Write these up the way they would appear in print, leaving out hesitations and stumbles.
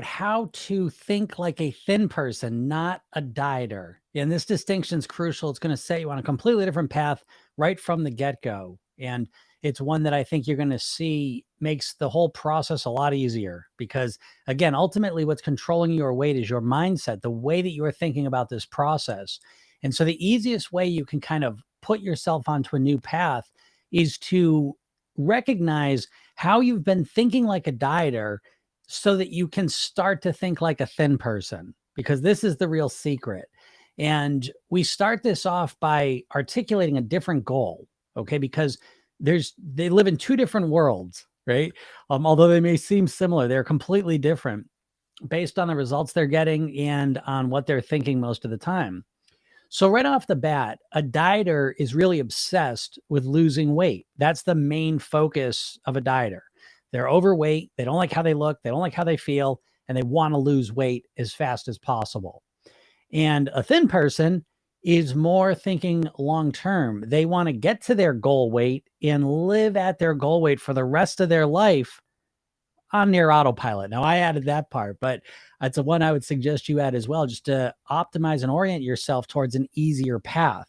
how to think like a thin person, not a dieter. And this distinction is crucial. It's going to set you on a completely different path right from the get go. And it's one that I think you're going to see makes the whole process a lot easier because, again, ultimately, what's controlling your weight is your mindset, the way that you are thinking about this process. And so, the easiest way you can kind of put yourself onto a new path is to recognize how you've been thinking like a dieter so that you can start to think like a thin person, because this is the real secret. And we start this off by articulating a different goal, okay? Because they live in two different worlds, right? Although they may seem similar, they're completely different based on the results they're getting and on what they're thinking most of the time. So right off the bat, a dieter is really obsessed with losing weight. That's the main focus of a dieter. They're overweight, they don't like how they look, they don't like how they feel, and they want to lose weight as fast as possible. And a thin person is more thinking long term. They want to get to their goal weight and live at their goal weight for the rest of their life on near autopilot. Now, I added that part, but it's a one I would suggest you add as well, just to optimize and orient yourself towards an easier path.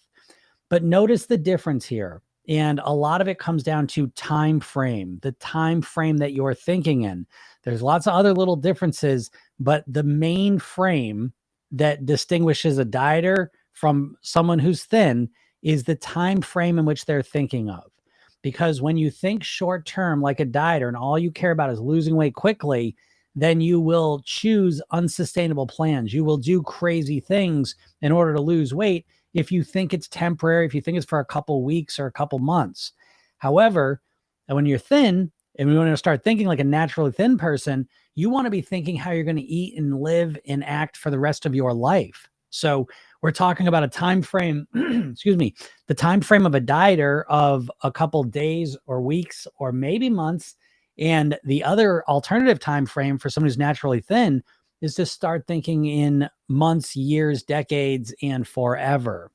But notice the difference here. And a lot of it comes down to time frame, the time frame that you're thinking in. There's lots of other little differences, but the main frame that distinguishes a dieter from someone who's thin is the time frame in which they're thinking of. Because when you think short term like a dieter and all you care about is losing weight quickly, then you will choose unsustainable plans. You will do crazy things in order to lose weight if you think it's temporary, if you think it's for a couple weeks or a couple months. However, when you're thin and we want to start thinking like a naturally thin person, you want to be thinking how you're going to eat and live and act for the rest of your life. So we're talking about a time frame, excuse me, the time frame of a dieter of a couple days or weeks or maybe months. And the other alternative time frame for someone who's naturally thin is to start thinking in months, years, decades, and forever.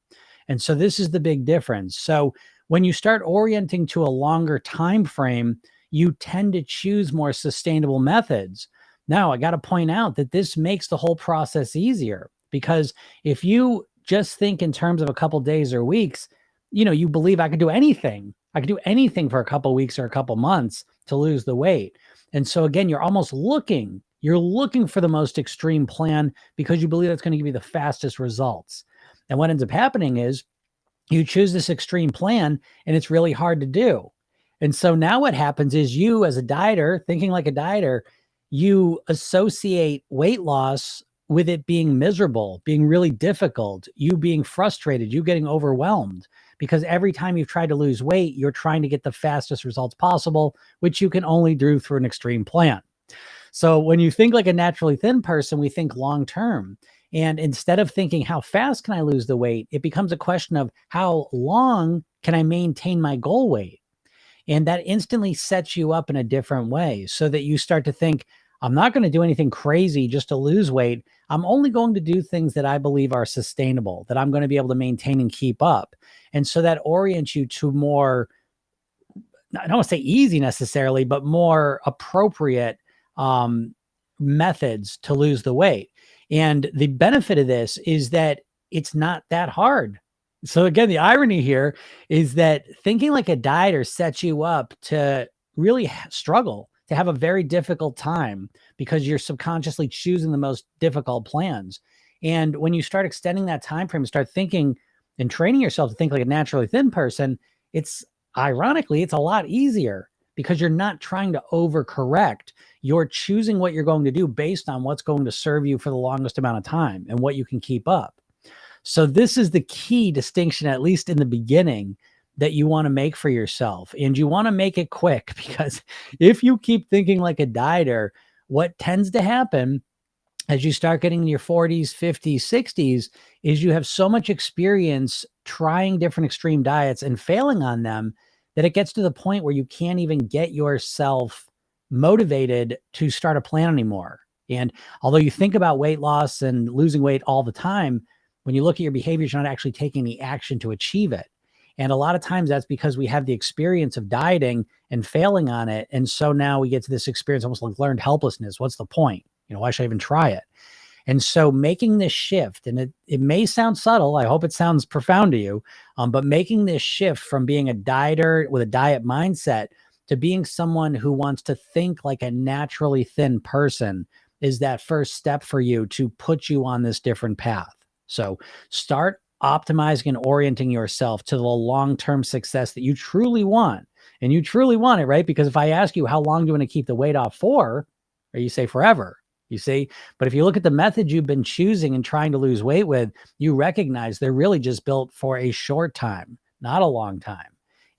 And so this is the big difference. So when you start orienting to a longer time frame, you tend to choose more sustainable methods. Now, I got to point out that this makes the whole process easier, because if you just think in terms of a couple days or weeks, you believe I could do anything. I could do anything for a couple weeks or a couple months to lose the weight. And so again, you're looking for the most extreme plan because you believe that's going to give you the fastest results. And what ends up happening is you choose this extreme plan and it's really hard to do. And so now what happens is you, as a dieter, thinking like a dieter, you associate weight loss with it being miserable, being really difficult, you being frustrated, you getting overwhelmed. Because every time you've tried to lose weight, you're trying to get the fastest results possible, which you can only do through an extreme plan. So when you think like a naturally thin person, we think long term. And instead of thinking, how fast can I lose the weight? It becomes a question of how long can I maintain my goal weight? And that instantly sets you up in a different way so that you start to think, I'm not going to do anything crazy just to lose weight. I'm only going to do things that I believe are sustainable, that I'm going to be able to maintain and keep up. And so that orients you to more, I don't want to say easy necessarily, but more appropriate um, methods to lose the weight. And the benefit of this is that it's not that hard. So again, the irony here is that thinking like a dieter sets you up to really struggle, to have a very difficult time because you're subconsciously choosing the most difficult plans. And when you start extending that time frame, start thinking and training yourself to think like a naturally thin person, it's ironically, it's a lot easier because you're not trying to overcorrect. You're choosing what you're going to do based on what's going to serve you for the longest amount of time and what you can keep up. So this is the key distinction, at least in the beginning, that you want to make for yourself. And you want to make it quick, because if you keep thinking like a dieter, what tends to happen as you start getting in your 40s, 50s, 60s is you have so much experience trying different extreme diets and failing on them that it gets to the point where you can't even get yourself motivated to start a plan anymore. And although you think about weight loss and losing weight all the time, when you look at your behaviors, you're not actually taking the action to achieve it. And a lot of times that's because we have the experience of dieting and failing on it. And so now we get to this experience almost like learned helplessness. What's the point? Why should I even try it? And so making this shift, and it may sound subtle, I hope it sounds profound to you, but making this shift from being a dieter with a diet mindset to being someone who wants to think like a naturally thin person is that first step for you to put you on this different path. So start optimizing and orienting yourself to the long-term success that you truly want. And you truly want it, right? Because if I ask you how long do you want to keep the weight off for, or you say forever, you see, but if you look at the method you've been choosing and trying to lose weight with, you recognize they're really just built for a short time, not a long time.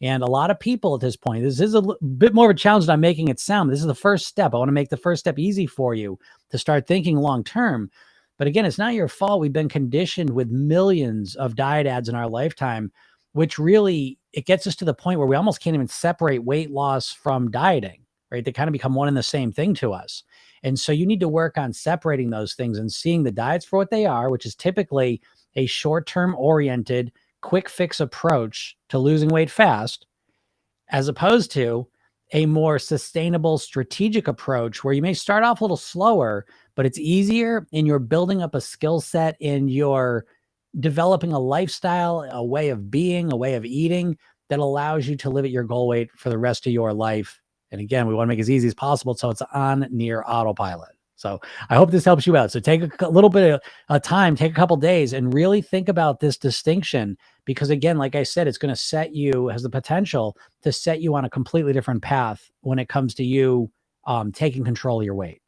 And a lot of people at this point, this is a bit more of a challenge than I'm making it sound. This is the first step. I want to make the first step easy for you to start thinking long term. But again, it's not your fault. We've been conditioned with millions of diet ads in our lifetime, which really it gets us to the point where we almost can't even separate weight loss from dieting, right? They kind of become one and the same thing to us. And so you need to work on separating those things and seeing the diets for what they are, which is typically a short-term oriented, quick fix approach to losing weight fast, as opposed to a more sustainable strategic approach where you may start off a little slower, but it's easier and you're building up a skill set and you're developing a lifestyle, a way of being, a way of eating that allows you to live at your goal weight for the rest of your life. And again, we want to make it as easy as possible so it's on near autopilot. So I hope this helps you out. So take a little bit of time, take a couple days, and really think about this distinction because, again, like I said, it's going to set you, has the potential to set you on a completely different path when it comes to you taking control of your weight.